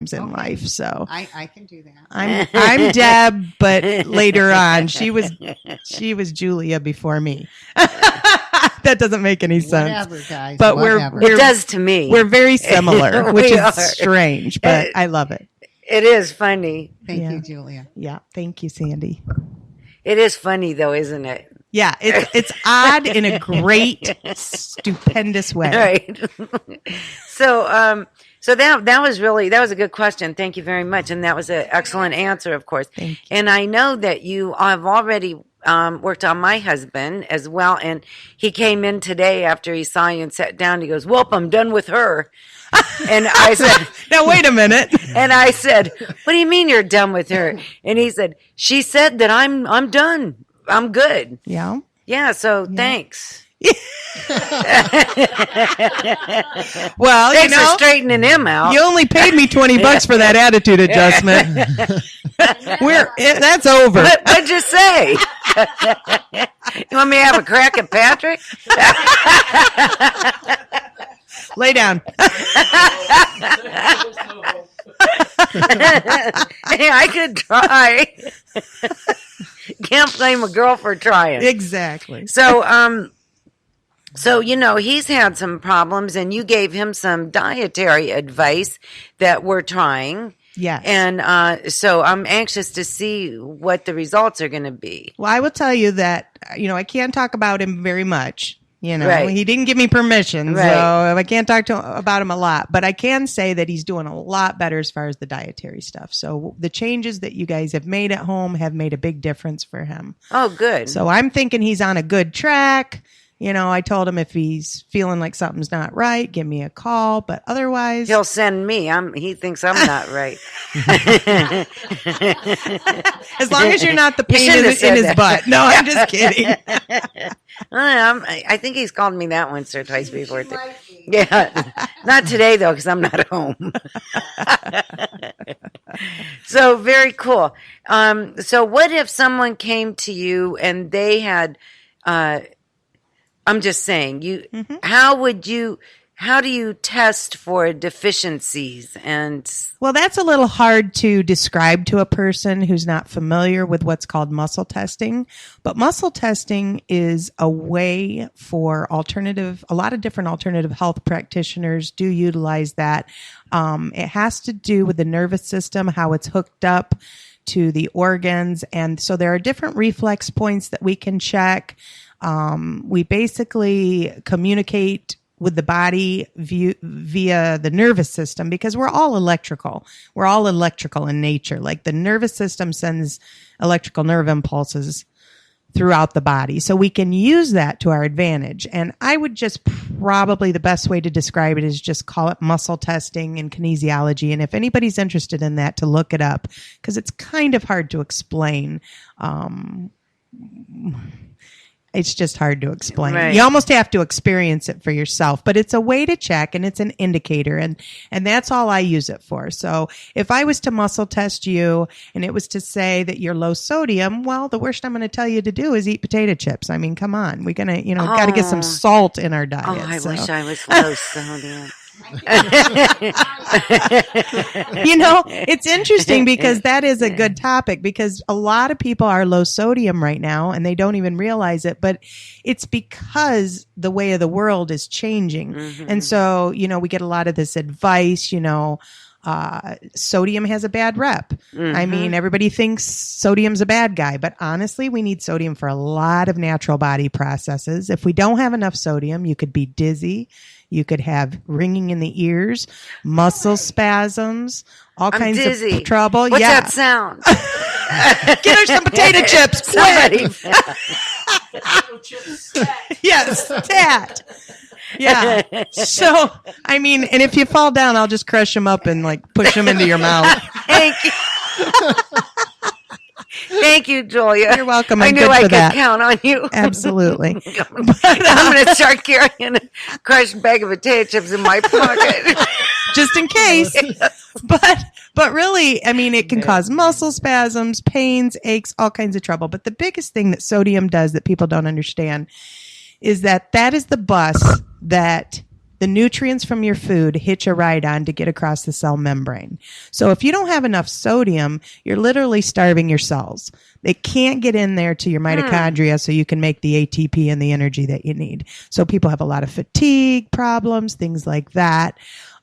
in life. So I can do that. I'm Deb, but later on she was Julia before me. That doesn't make any sense. Whatever, guys. But it does to me. We're very similar, which is strange, but I love it. It is funny. Thank you, Julia. Yeah, thank you, Sandy. It is funny though, isn't it? Yeah, it's odd in a great, stupendous way. Right. So that was a good question. Thank you very much, and that was an excellent answer, of course. Thank you. And I know that you have already worked on my husband as well, and he came in today after he saw you and sat down. He goes, "Whoop, I'm done with her." And I said, "Now wait a minute." And I said, "What do you mean you're done with her?" And he said, "She said that I'm done. I'm good." Yeah. Yeah. So thanks. Well, thanks for straightening him out. You only paid me $20 for that attitude adjustment. That's over. What'd you say? You want me to have a crack at Patrick? Lay down. Hey, I could try. Can't blame a girl for trying. Exactly. So he's had some problems, and you gave him some dietary advice that we're trying. Yes. And so I'm anxious to see what the results are going to be. Well, I will tell you that, I can't talk about him very much. Right. He didn't give me permission, right. So I can't talk about him a lot. But I can say that he's doing a lot better as far as the dietary stuff. So the changes that you guys have made at home have made a big difference for him. Oh, good. So I'm thinking he's on a good track. I told him if he's feeling like something's not right, give me a call. But otherwise, he'll send me. He thinks I'm not right. As long as you're not the pain in his butt. No, I'm just kidding. I think he's called me that once or twice before. Yeah, not today though, because I'm not home. So very cool. So what if someone came to you and they had? I'm just saying, Mm-hmm. How do you test for deficiencies? And well, that's a little hard to describe to a person who's not familiar with what's called muscle testing. But muscle testing is a way for a lot of different alternative health practitioners do utilize that. It has to do with the nervous system, how it's hooked up to the organs. And so there are different reflex points that we can check. We basically communicate with the body via the nervous system because we're all electrical. We're all electrical in nature. Like the nervous system sends electrical nerve impulses throughout the body. So we can use that to our advantage. And I would just probably the best way to describe it is just call it muscle testing and kinesiology. And if anybody's interested in that, to look it up because it's kind of hard to explain. It's just hard to explain. Right. You almost have to experience it for yourself, but it's a way to check and it's an indicator and that's all I use it for. So if I was to muscle test you and it was to say that you're low sodium, well, the worst I'm going to tell you to do is eat potato chips. I mean, come on. We're going to, got to get some salt in our diet. Oh, I wish I was low sodium. It's interesting because that is a good topic because a lot of people are low sodium right now and they don't even realize it, but it's because the way of the world is changing. Mm-hmm. And so, we get a lot of this advice, sodium has a bad rep. Mm-hmm. I mean, everybody thinks sodium's a bad guy, but honestly, we need sodium for a lot of natural body processes. If we don't have enough sodium, you could be dizzy. You could have ringing in the ears, muscle spasms, all kinds dizzy. Of trouble. What's that sound? Get her some potato chips, quick! Yes, stat. Yeah. So, I mean, and if you fall down, I'll just crush them up and push them into your mouth. Thank you. Thank you, Julia. You're welcome. I knew I could count on you. Absolutely. I'm going to start carrying a crushed bag of potato chips in my pocket. Just in case. But really, I mean, it can cause muscle spasms, pains, aches, all kinds of trouble. But the biggest thing that sodium does that people don't understand is that is the bus that the nutrients from your food hitch a ride on to get across the cell membrane. So if you don't have enough sodium, you're literally starving your cells. They can't get in there to your mitochondria so you can make the ATP and the energy that you need. So people have a lot of fatigue problems, things like that.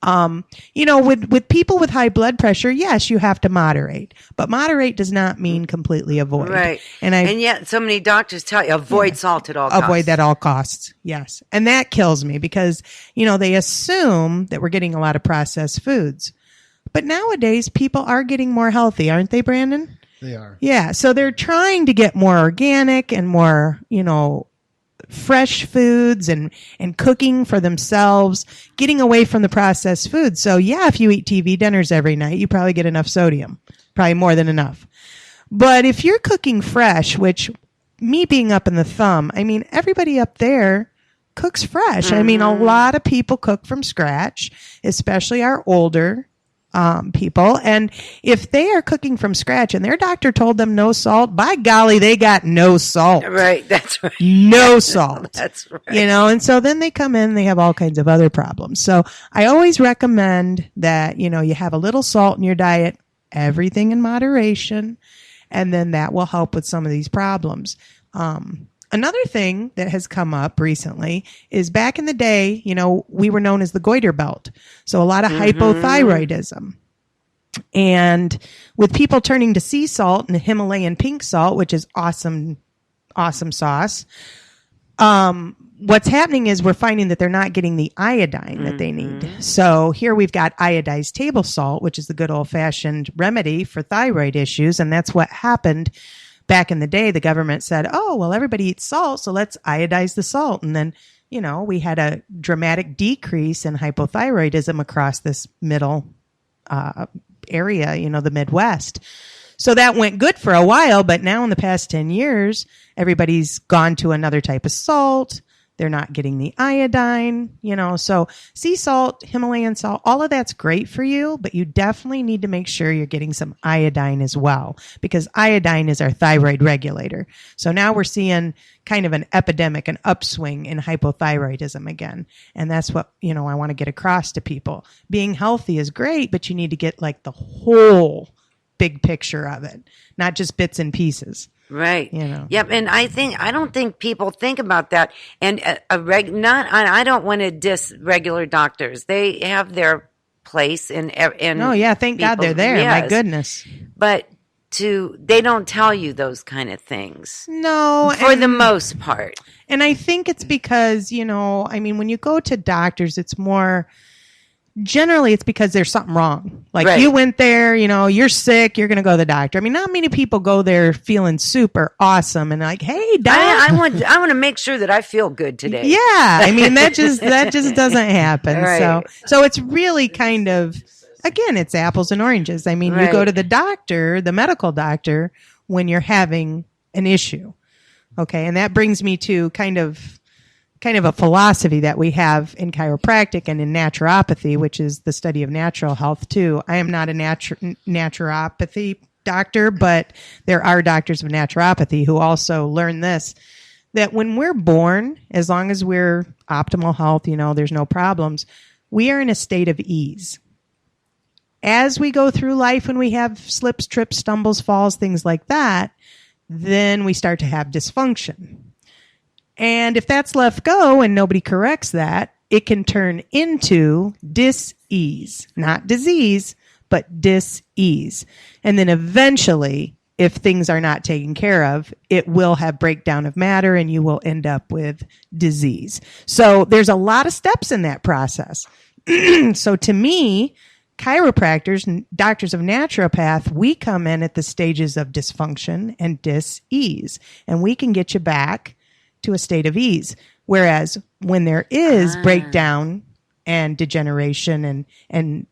With people with high blood pressure, yes, you have to moderate, but moderate does not mean completely avoid. Right. And yet so many doctors tell you avoid salt at all costs. Avoid at all costs. Yes. And that kills me because, they assume that we're getting a lot of processed foods, but nowadays people are getting more healthy, aren't they, Brandon? They are. Yeah. So they're trying to get more organic and more, fresh foods and cooking for themselves, getting away from the processed foods. So yeah, if you eat TV dinners every night, you probably get enough sodium, probably more than enough. But if you're cooking fresh, which me being up in the thumb, everybody up there cooks fresh. Mm-hmm. A lot of people cook from scratch, especially our older people. And if they are cooking from scratch and their doctor told them no salt, by golly, they got no salt. Right. That's right. No salt. That's right. And so then they come in, they have all kinds of other problems. So I always recommend that, you have a little salt in your diet, everything in moderation, and then that will help with some of these problems. Another thing that has come up recently is back in the day, we were known as the goiter belt. So a lot of hypothyroidism. And with people turning to sea salt and Himalayan pink salt, which is awesome sauce, what's happening is we're finding that they're not getting the iodine that they need. So here we've got iodized table salt, which is the good old-fashioned remedy for thyroid issues. And that's what happened back in the day. The government said, oh, well, everybody eats salt, so let's iodize the salt. And then, we had a dramatic decrease in hypothyroidism across this middle area, the Midwest. So that went good for a while, but now in the past 10 years, everybody's gone to another type of salt. They're not getting the iodine, so sea salt, Himalayan salt, all of that's great for you, but you definitely need to make sure you're getting some iodine as well, because iodine is our thyroid regulator. So now we're seeing kind of an epidemic, an upswing in hypothyroidism again. And that's what, I want to get across to people. Being healthy is great, but you need to get like the whole big picture of it, not just bits and pieces. Right. Yep. And I don't think people think about that. And I don't want to diss regular doctors. They have their place in. Oh yeah, thank God they're there. Yes. My goodness. But they don't tell you those kind of things. No, for the most part. And I think it's because when you go to doctors, it's more. Generally, it's because there's something wrong. Like you went there, you're sick, you're going to go to the doctor. Not many people go there feeling super awesome and like, hey, doc. I want to make sure that I feel good today. Yeah. That just doesn't happen. Right. So it's really kind of, again, it's apples and oranges. You go to the doctor, the medical doctor, when you're having an issue. Okay. And that brings me to kind of a philosophy that we have in chiropractic and in naturopathy, which is the study of natural health too. I am not a naturopathy doctor, but there are doctors of naturopathy who also learn this, that when we're born, as long as we're optimal health, there's no problems, we are in a state of ease. As we go through life, when we have slips, trips, stumbles, falls, things like that, then we start to have dysfunction. And if that's left go and nobody corrects that, it can turn into dis-ease. Not disease, but dis-ease. And then eventually, if things are not taken care of, it will have breakdown of matter and you will end up with disease. So there's a lot of steps in that process. So to me, chiropractors, doctors of naturopath, we come in at the stages of dysfunction and dis-ease. And we can get you back to a state of ease. Whereas when there is breakdown and degeneration and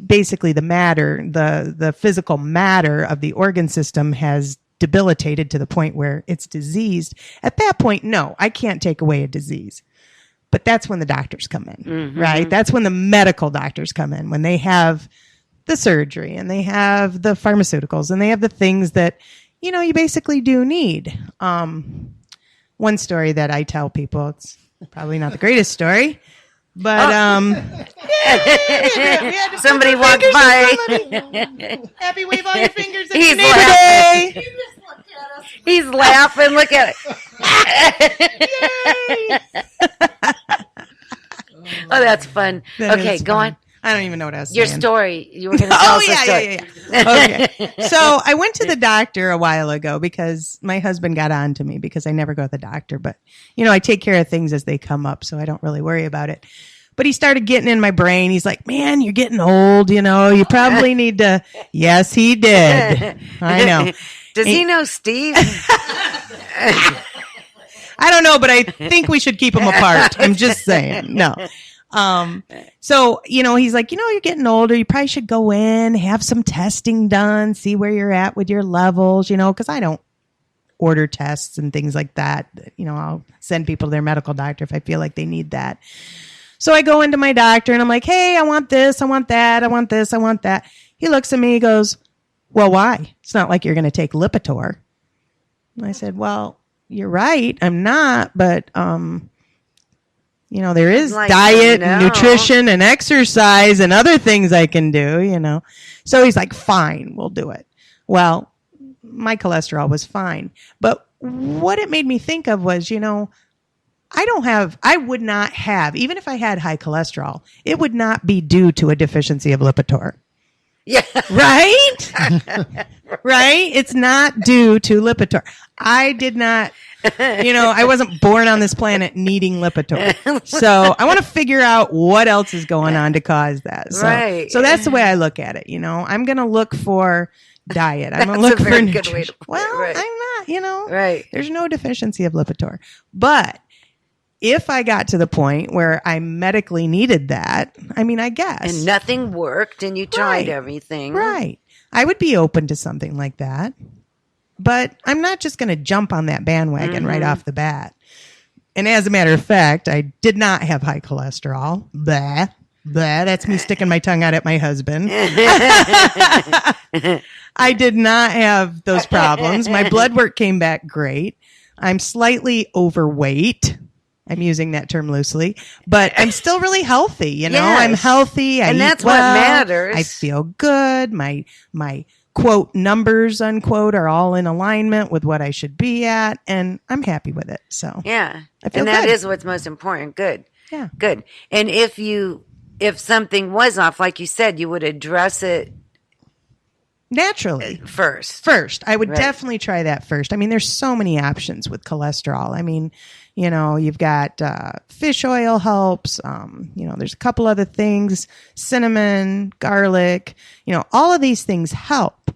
basically the matter, the physical matter of the organ system has debilitated to the point where it's diseased, at that point, no, I can't take away a disease. But that's when the doctors come in, right? That's when the medical doctors come in, when they have the surgery and they have the pharmaceuticals and they have the things that you basically do need. One story that I tell people, Probably not the greatest story, but somebody walked by. Happy wave all your fingers at He's Neighbor Day. He's laughing. Look at it. Oh, that's fun. That Okay, is go fun. on. I don't even know what I was Your saying. story. You were going to tell us a story. Yeah. Okay. So I went to the doctor a while ago because my husband got on to me because I never go to the doctor. But, I take care of things as they come up, so I don't really worry about it. But he started getting in my brain. He's like, man, you're getting old, you probably need to. Yes, he did. I know. Does he know Steve? I don't know, but I think we should keep them apart. I'm just saying. No. So, he's like, you're getting older. You probably should go in, have some testing done, see where you're at with your levels, because I don't order tests and things like that. I'll send people to their medical doctor if I feel like they need that. So I go into my doctor and I'm like, hey, I want this, I want that, I want this, I want that. He looks at me, he goes, well, why? It's not like you're going to take Lipitor. And I said, well, you're right. I'm not, but, there is diet and nutrition and exercise and other things I can do, So he's like, fine, we'll do it. Well, my cholesterol was fine. But what it made me think of was, I would not have, even if I had high cholesterol, it would not be due to a deficiency of Lipitor. Yeah. Right? Right? It's not due to Lipitor. I did not, I wasn't born on this planet needing Lipitor. So I want to figure out what else is going on to cause that. So, right. So that's the way I look at it. I'm going to look for diet. I'm going to look for nutrition. Well, right. I'm not, Right. There's no deficiency of Lipitor. But if I got to the point where I medically needed that, I guess. And nothing worked and you tried everything. Right. I would be open to something like that. But I'm not just going to jump on that bandwagon right off the bat. And as a matter of fact, I did not have high cholesterol. Blah. Blah. That's me sticking my tongue out at my husband. I did not have those problems. My blood work came back great. I'm slightly overweight. I'm using that term loosely, but I'm still really healthy. Yes. I'm healthy. I and that's eat well. What matters. I feel good. My quote numbers unquote are all in alignment with what I should be at, and I'm happy with it. So yeah, I feel and that good. is what's most important. Good. Yeah. Good. And if something was off, like you said, you would address it naturally first. I would definitely try that first. There's so many options with cholesterol. You've got fish oil helps. There's a couple other things, cinnamon, garlic, all of these things help.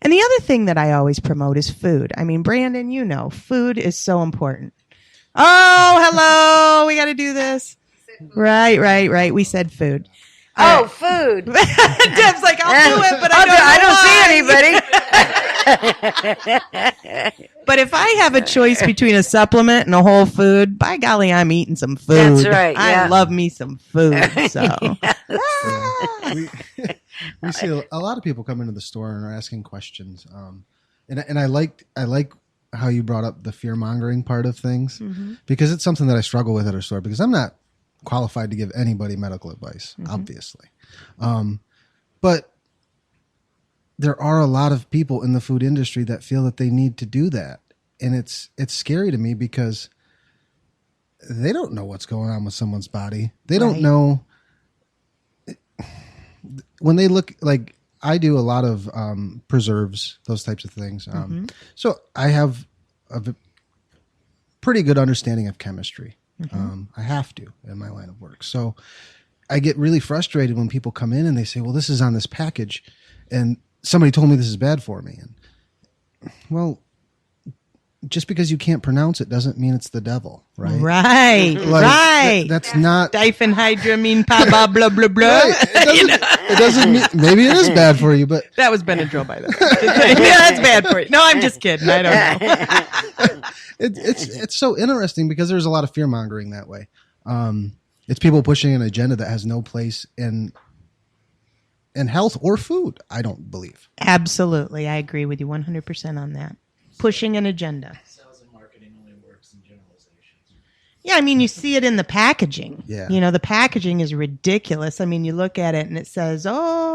And the other thing that I always promote is food. Brandon, food is so important. Oh, hello. We got to do this. Right. We said food. Oh, food. Deb's like, I'll do it, but I don't see anybody. But if I have a choice between a supplement and a whole food, by golly, I'm eating some food. That's right. Yeah. I love me some food. So we see a lot of people come into the store and are asking questions. And I like how you brought up the fear mongering part of things because it's something that I struggle with at our store because I'm not qualified to give anybody medical advice, obviously. But there are a lot of people in the food industry that feel that they need to do that. And it's scary to me because they don't know what's going on with someone's body. They don't know when they look like I do a lot of preserves, those types of things. So I have a pretty good understanding of chemistry. I have to in my line of work. So I get really frustrated when people come in and they say, well, this is on this package and somebody told me this is bad for me. And well, just because you can't pronounce it doesn't mean it's the devil, right? Right. That's not diphenhydramine, blah, blah, blah, blah. Right. It doesn't mean, maybe it is bad for you, but that was Benadryl by the way. Yeah, that's bad for you. No, I'm just kidding. I don't know. It's so interesting because there's a lot of fear mongering that way. It's people pushing an agenda that has no place in health or food. I don't believe. Absolutely, I agree with you 100% on that. Pushing an agenda. Sales and marketing only works in generalizations. Yeah, I mean, you see it in the packaging. Yeah. You know, the packaging is ridiculous. I mean, you look at it and it says, oh,